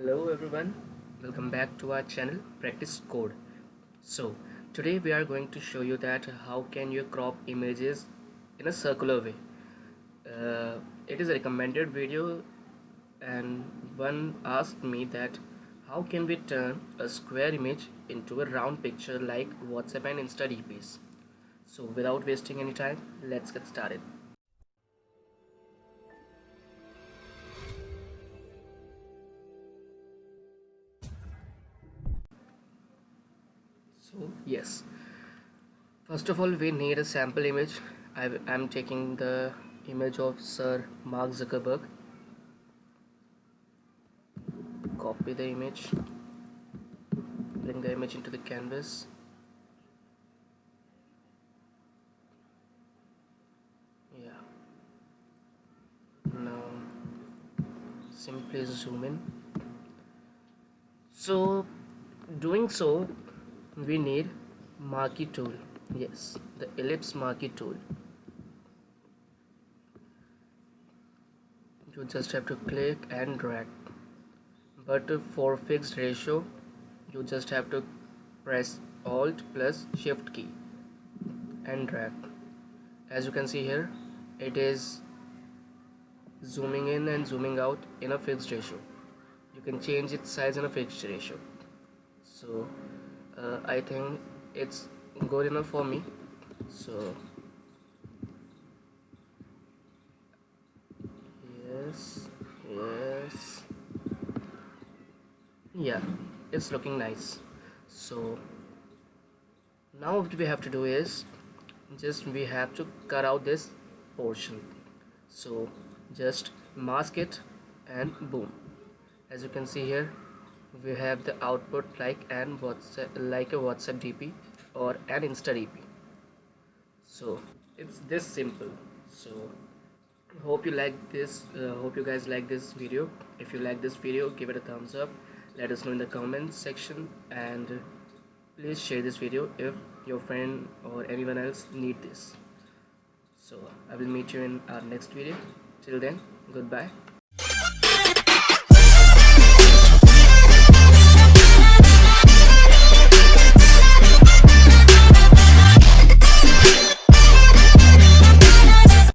Hello everyone, welcome back to our channel Practice Code. So today we are going to show you that how can you crop images in a circular way. It is a recommended video and one asked me that how can we turn a square image into a round picture like WhatsApp and Insta DPs. So without wasting any time, let's get started. So yes, first of all, we need a sample image. I'm taking the image of Sir Mark Zuckerberg. Copy the image, bring the image into the canvas. Yeah. Now simply zoom in. So, doing so, we need marquee tool. Yes, the ellipse marquee tool. You just have to click and drag. But for fixed ratio, you just have to press Alt plus Shift key and drag. As you can see here, it is zooming in and zooming out in a fixed ratio. You can change its size in a fixed ratio. So I think it's good enough for me. So yes, yes, yeah, it's looking nice. So now what we have to do is just we have to cut out this portion. So just mask it and boom. As you can see here, we have the output like a WhatsApp DP or an Insta DP. So it's this simple. So hope you like this. Hope you guys like this video. If you like this video, give it a thumbs up. Let us know in the comments section, and please share this video if your friend or anyone else need this. So I will meet you in our next video. Till then, goodbye.